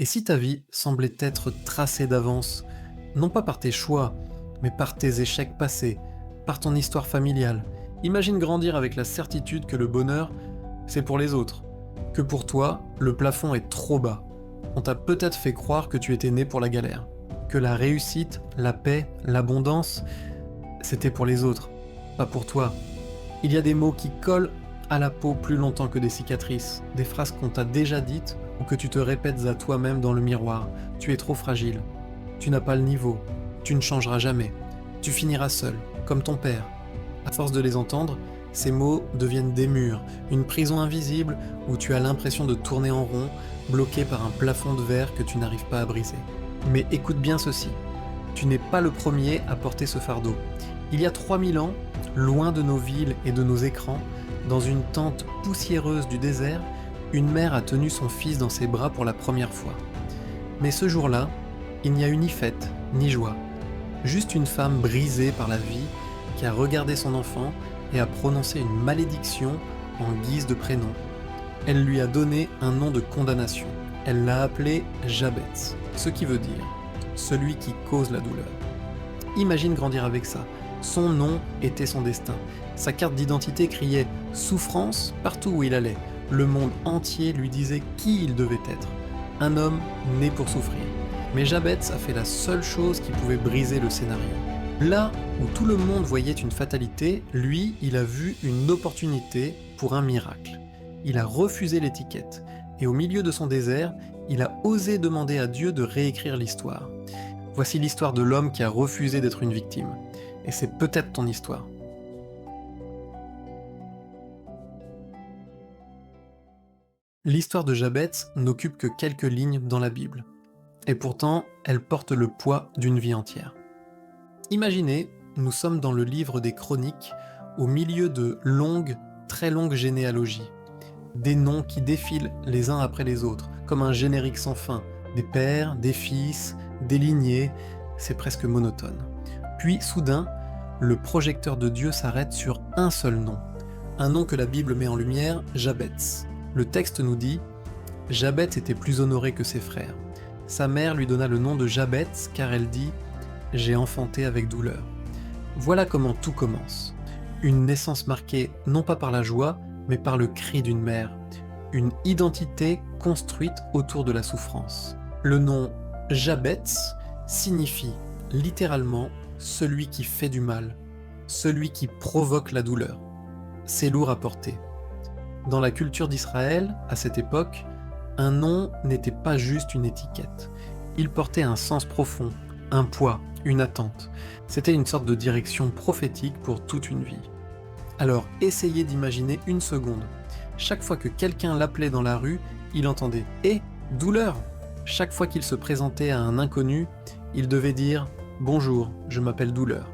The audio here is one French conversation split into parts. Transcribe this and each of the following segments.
Et si ta vie semblait être tracée d'avance, non pas par tes choix, mais par tes échecs passés, par ton histoire familiale, imagine grandir avec la certitude que le bonheur, c'est pour les autres, que pour toi, le plafond est trop bas. On t'a peut-être fait croire que tu étais né pour la galère, que la réussite, la paix, l'abondance, c'était pour les autres, pas pour toi. Il y a des mots qui collent à la peau plus longtemps que des cicatrices, des phrases qu'on t'a déjà dites ou que tu te répètes à toi-même dans le miroir. Tu es trop fragile, tu n'as pas le niveau, tu ne changeras jamais, tu finiras seul, comme ton père. À force de les entendre, ces mots deviennent des murs, une prison invisible où tu as l'impression de tourner en rond, bloqué par un plafond de verre que tu n'arrives pas à briser. Mais écoute bien ceci, tu n'es pas le premier à porter ce fardeau. Il y a 3000 ans, loin de nos villes et de nos écrans, dans une tente poussiéreuse du désert, une mère a tenu son fils dans ses bras pour la première fois. Mais ce jour-là, il n'y a eu ni fête, ni joie. Juste une femme brisée par la vie qui a regardé son enfant et a prononcé une malédiction en guise de prénom. Elle lui a donné un nom de condamnation. Elle l'a appelé Jabez, ce qui veut dire « celui qui cause la douleur ». Imagine grandir avec ça. Son nom était son destin. Sa carte d'identité criait « souffrance » partout où il allait. Le monde entier lui disait qui il devait être. Un homme né pour souffrir. Mais Jabez a fait la seule chose qui pouvait briser le scénario. Là où tout le monde voyait une fatalité, lui, il a vu une opportunité pour un miracle. Il a refusé l'étiquette. Et au milieu de son désert, il a osé demander à Dieu de réécrire l'histoire. Voici l'histoire de l'homme qui a refusé d'être une victime. Et c'est peut-être ton histoire. L'histoire de Jabez n'occupe que quelques lignes dans la Bible. Et pourtant, elle porte le poids d'une vie entière. Imaginez, nous sommes dans le livre des Chroniques, au milieu de longues, très longues généalogies. Des noms qui défilent les uns après les autres, comme un générique sans fin. Des pères, des fils, des lignées, c'est presque monotone. Puis, soudain, le projecteur de Dieu s'arrête sur un seul nom. Un nom que la Bible met en lumière, Jabez. Le texte nous dit « Jabez était plus honoré que ses frères. Sa mère lui donna le nom de Jabez car elle dit « J'ai enfanté avec douleur ». Voilà comment tout commence. Une naissance marquée non pas par la joie, mais par le cri d'une mère. Une identité construite autour de la souffrance. Le nom Jabez signifie littéralement « celui qui fait du mal », celui qui provoque la douleur. C'est lourd à porter. Dans la culture d'Israël, à cette époque, un nom n'était pas juste une étiquette. Il portait un sens profond, un poids, une attente. C'était une sorte de direction prophétique pour toute une vie. Alors essayez d'imaginer une seconde. Chaque fois que quelqu'un l'appelait dans la rue, il entendait « Eh, douleur !» Chaque fois qu'il se présentait à un inconnu, il devait dire « Bonjour, je m'appelle Douleur ».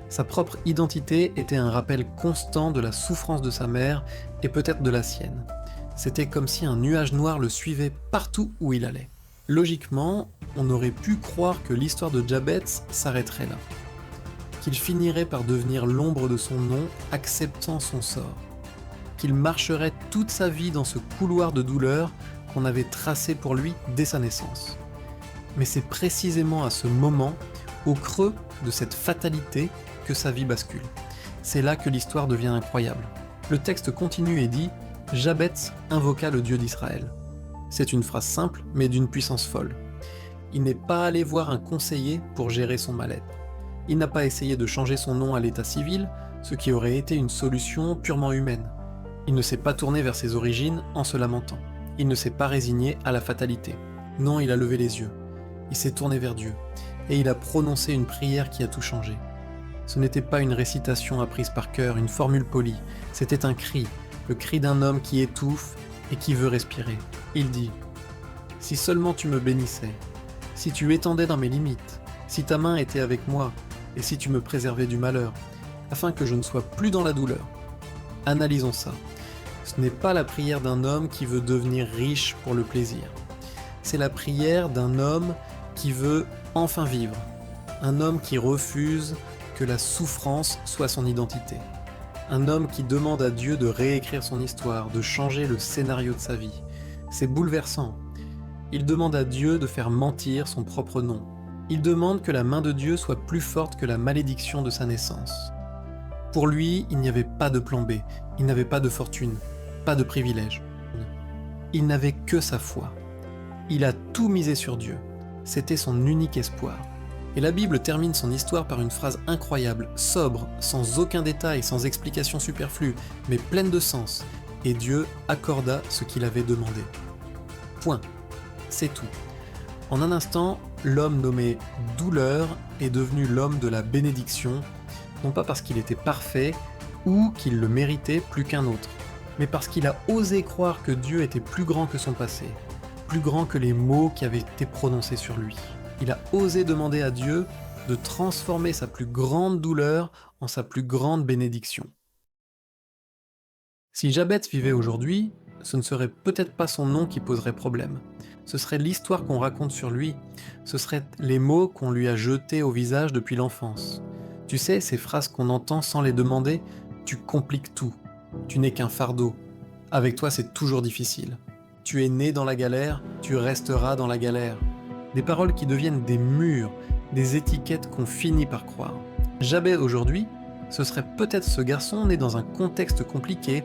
Sa propre identité était un rappel constant de la souffrance de sa mère et peut-être de la sienne. C'était comme si un nuage noir le suivait partout où il allait. Logiquement, on aurait pu croire que l'histoire de Jabez s'arrêterait là. Qu'il finirait par devenir l'ombre de son nom, acceptant son sort. Qu'il marcherait toute sa vie dans ce couloir de douleur qu'on avait tracé pour lui dès sa naissance. Mais c'est précisément à ce moment, au creux de cette fatalité, que sa vie bascule. C'est là que l'histoire devient incroyable. Le texte continue et dit « Jabez invoqua le Dieu d'Israël ». C'est une phrase simple, mais d'une puissance folle. Il n'est pas allé voir un conseiller pour gérer son mal-être. Il n'a pas essayé de changer son nom à l'état civil, ce qui aurait été une solution purement humaine. Il ne s'est pas tourné vers ses origines en se lamentant. Il ne s'est pas résigné à la fatalité. Non, il a levé les yeux. Il s'est tourné vers Dieu. Et il a prononcé une prière qui a tout changé. Ce n'était pas une récitation apprise par cœur, une formule polie. C'était un cri, le cri d'un homme qui étouffe et qui veut respirer. Il dit « Si seulement tu me bénissais, si tu étendais dans mes limites, si ta main était avec moi, et si tu me préservais du malheur, afin que je ne sois plus dans la douleur. » Analysons ça. Ce n'est pas la prière d'un homme qui veut devenir riche pour le plaisir. C'est la prière d'un homme qui veut enfin vivre. Un homme qui refuse que la souffrance soit son identité. Un homme qui demande à Dieu de réécrire son histoire, de changer le scénario de sa vie. C'est bouleversant. Il demande à Dieu de faire mentir son propre nom. Il demande que la main de Dieu soit plus forte que la malédiction de sa naissance. Pour lui, il n'y avait pas de plan B, il n'avait pas de fortune, pas de privilège. Il n'avait que sa foi. Il a tout misé sur Dieu. C'était son unique espoir. Et la Bible termine son histoire par une phrase incroyable, sobre, sans aucun détail, sans explication superflue, mais pleine de sens. Et Dieu accorda ce qu'il avait demandé. Point. C'est tout. En un instant, l'homme nommé douleur est devenu l'homme de la bénédiction, non pas parce qu'il était parfait ou qu'il le méritait plus qu'un autre, mais parce qu'il a osé croire que Dieu était plus grand que son passé, plus grand que les mots qui avaient été prononcés sur lui. Il a osé demander à Dieu de transformer sa plus grande douleur en sa plus grande bénédiction. Si Jabez vivait aujourd'hui, ce ne serait peut-être pas son nom qui poserait problème. Ce serait l'histoire qu'on raconte sur lui, ce seraient les mots qu'on lui a jetés au visage depuis l'enfance. Tu sais, ces phrases qu'on entend sans les demander, tu compliques tout, tu n'es qu'un fardeau. Avec toi, c'est toujours difficile. Tu es né dans la galère, tu resteras dans la galère. Des paroles qui deviennent des murs, des étiquettes qu'on finit par croire. Jabez aujourd'hui, ce serait peut-être ce garçon né dans un contexte compliqué,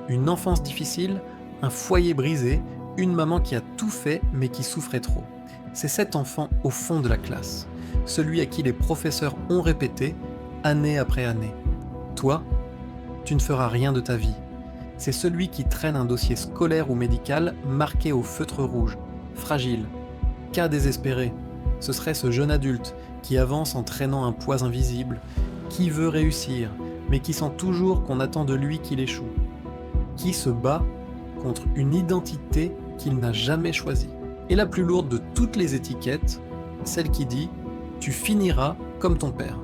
une enfance difficile, un foyer brisé, une maman qui a tout fait mais qui souffrait trop. C'est cet enfant au fond de la classe, celui à qui les professeurs ont répété, année après année. Toi, tu ne feras rien de ta vie. C'est celui qui traîne un dossier scolaire ou médical marqué au feutre rouge, fragile, cas désespéré. Ce serait ce jeune adulte qui avance en traînant un poids invisible, qui veut réussir, mais qui sent toujours qu'on attend de lui qu'il échoue, qui se bat contre une identité qu'il n'a jamais choisie. Et la plus lourde de toutes les étiquettes, celle qui dit « Tu finiras comme ton père ».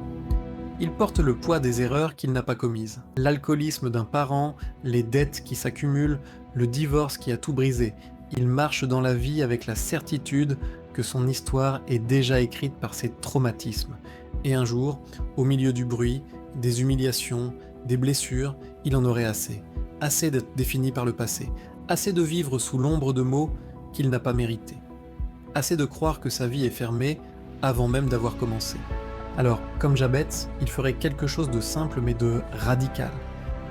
Il porte le poids des erreurs qu'il n'a pas commises. L'alcoolisme d'un parent, les dettes qui s'accumulent, le divorce qui a tout brisé. Il marche dans la vie avec la certitude que son histoire est déjà écrite par ses traumatismes. Et un jour, au milieu du bruit, des humiliations, des blessures, il en aurait assez. Assez d'être défini par le passé. Assez de vivre sous l'ombre de mots qu'il n'a pas mérités. Assez de croire que sa vie est fermée avant même d'avoir commencé. Alors, comme Jabez, il ferait quelque chose de simple mais de radical.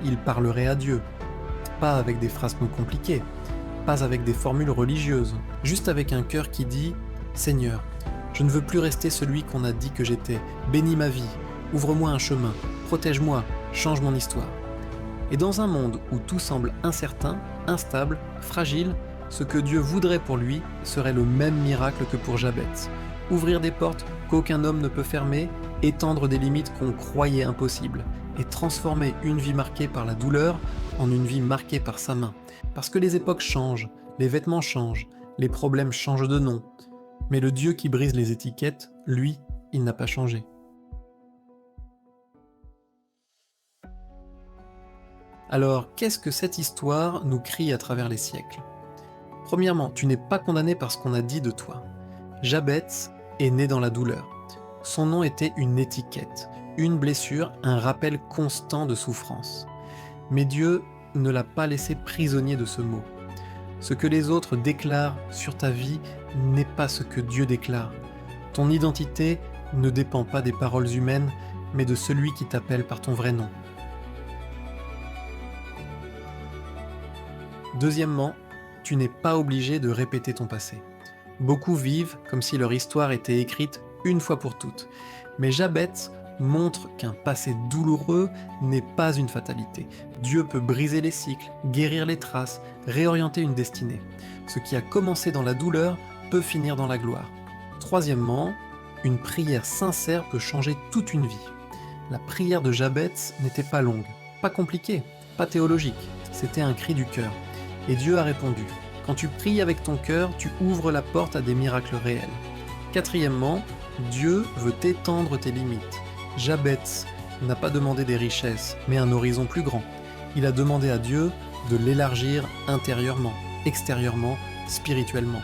Il parlerait à Dieu, pas avec des phrases non compliquées, pas avec des formules religieuses, juste avec un cœur qui dit « Seigneur, je ne veux plus rester celui qu'on a dit que j'étais, bénis ma vie, ouvre-moi un chemin, protège-moi, change mon histoire. » Et dans un monde où tout semble incertain, instable, fragile, ce que Dieu voudrait pour lui serait le même miracle que pour Jabez. Ouvrir des portes qu'aucun homme ne peut fermer, étendre des limites qu'on croyait impossibles, et transformer une vie marquée par la douleur en une vie marquée par sa main. Parce que les époques changent, les vêtements changent, les problèmes changent de nom. Mais le Dieu qui brise les étiquettes, lui, il n'a pas changé. Alors, qu'est-ce que cette histoire nous crie à travers les siècles ? Premièrement, tu n'es pas condamné par ce qu'on a dit de toi. Jabez est né dans la douleur. Son nom était une étiquette, une blessure, un rappel constant de souffrance. Mais Dieu ne l'a pas laissé prisonnier de ce mot. Ce que les autres déclarent sur ta vie n'est pas ce que Dieu déclare. Ton identité ne dépend pas des paroles humaines, mais de celui qui t'appelle par ton vrai nom. Deuxièmement, tu n'es pas obligé de répéter ton passé. Beaucoup vivent comme si leur histoire était écrite une fois pour toutes. Mais Jabez montre qu'un passé douloureux n'est pas une fatalité. Dieu peut briser les cycles, guérir les traces, réorienter une destinée. Ce qui a commencé dans la douleur peut finir dans la gloire. Troisièmement, une prière sincère peut changer toute une vie. La prière de Jabez n'était pas longue, pas compliquée, pas théologique. C'était un cri du cœur. Et Dieu a répondu. Quand tu pries avec ton cœur, tu ouvres la porte à des miracles réels. Quatrièmement, Dieu veut étendre tes limites. Jabez n'a pas demandé des richesses, mais un horizon plus grand. Il a demandé à Dieu de l'élargir intérieurement, extérieurement, spirituellement.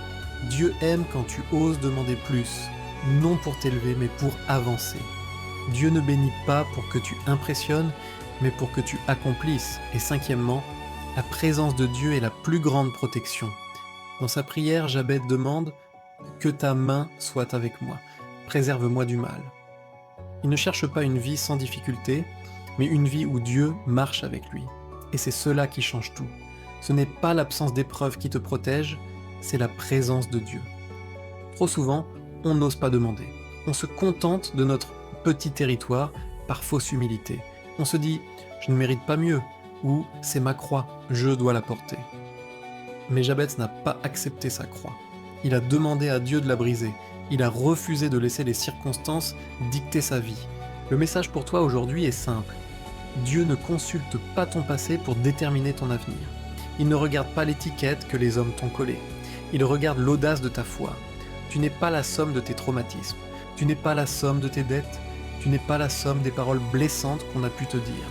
Dieu aime quand tu oses demander plus, non pour t'élever, mais pour avancer. Dieu ne bénit pas pour que tu impressionnes, mais pour que tu accomplisses. Et cinquièmement, la présence de Dieu est la plus grande protection. Dans sa prière, Jabez demande « Que ta main soit avec moi, préserve-moi du mal ». Il ne cherche pas une vie sans difficulté, mais une vie où Dieu marche avec lui. Et c'est cela qui change tout. Ce n'est pas l'absence d'épreuves qui te protège, c'est la présence de Dieu. Trop souvent, on n'ose pas demander. On se contente de notre petit territoire par fausse humilité. On se dit « je ne mérite pas mieux » ou « c'est ma croix, je dois la porter ». Mais Jabez n'a pas accepté sa croix. Il a demandé à Dieu de la briser. Il a refusé de laisser les circonstances dicter sa vie. Le message pour toi aujourd'hui est simple. Dieu ne consulte pas ton passé pour déterminer ton avenir. Il ne regarde pas l'étiquette que les hommes t'ont collée. Il regarde l'audace de ta foi. Tu n'es pas la somme de tes traumatismes. Tu n'es pas la somme de tes dettes. Tu n'es pas la somme des paroles blessantes qu'on a pu te dire.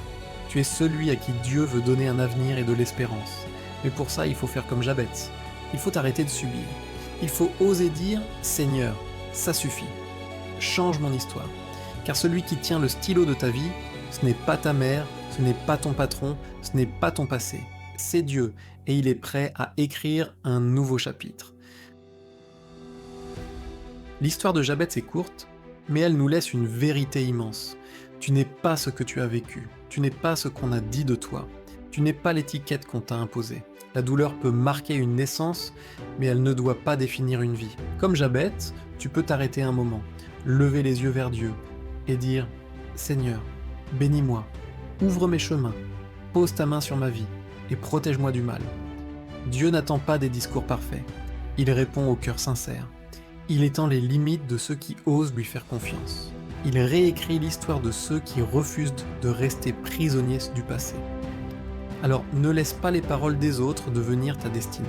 Tu es celui à qui Dieu veut donner un avenir et de l'espérance. Mais pour ça, il faut faire comme Jabez. Il faut arrêter de subir. Il faut oser dire « Seigneur, ça suffit. Change mon histoire. » Car celui qui tient le stylo de ta vie, ce n'est pas ta mère, ce n'est pas ton patron, ce n'est pas ton passé. C'est Dieu, et il est prêt à écrire un nouveau chapitre. L'histoire de Jabez est courte, mais elle nous laisse une vérité immense. Tu n'es pas ce que tu as vécu, tu n'es pas ce qu'on a dit de toi, tu n'es pas l'étiquette qu'on t'a imposée. La douleur peut marquer une naissance, mais elle ne doit pas définir une vie. Comme Jabez, tu peux t'arrêter un moment, lever les yeux vers Dieu et dire « Seigneur, bénis-moi, ouvre mes chemins, pose ta main sur ma vie et protège-moi du mal. » Dieu n'attend pas des discours parfaits, il répond au cœur sincère. Il étend les limites de ceux qui osent lui faire confiance. Il réécrit l'histoire de ceux qui refusent de rester prisonniers du passé. Alors ne laisse pas les paroles des autres devenir ta destinée.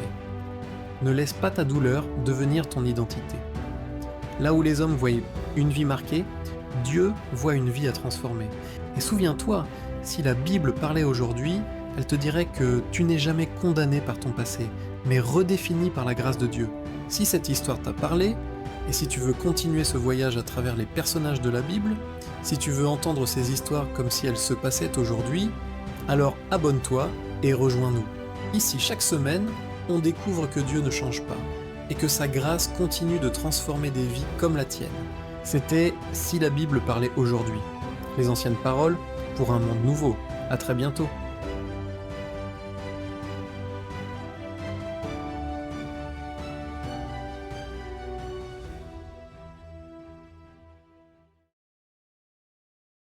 Ne laisse pas ta douleur devenir ton identité. Là où les hommes voient une vie marquée, Dieu voit une vie à transformer. Et souviens-toi, si la Bible parlait aujourd'hui, elle te dirait que tu n'es jamais condamné par ton passé, mais redéfini par la grâce de Dieu. Si cette histoire t'a parlé, et si tu veux continuer ce voyage à travers les personnages de la Bible, si tu veux entendre ces histoires comme si elles se passaient aujourd'hui, alors abonne-toi et rejoins-nous. Ici, chaque semaine, on découvre que Dieu ne change pas, et que sa grâce continue de transformer des vies comme la tienne. C'était « Si la Bible parlait aujourd'hui », les anciennes paroles pour un monde nouveau. À très bientôt.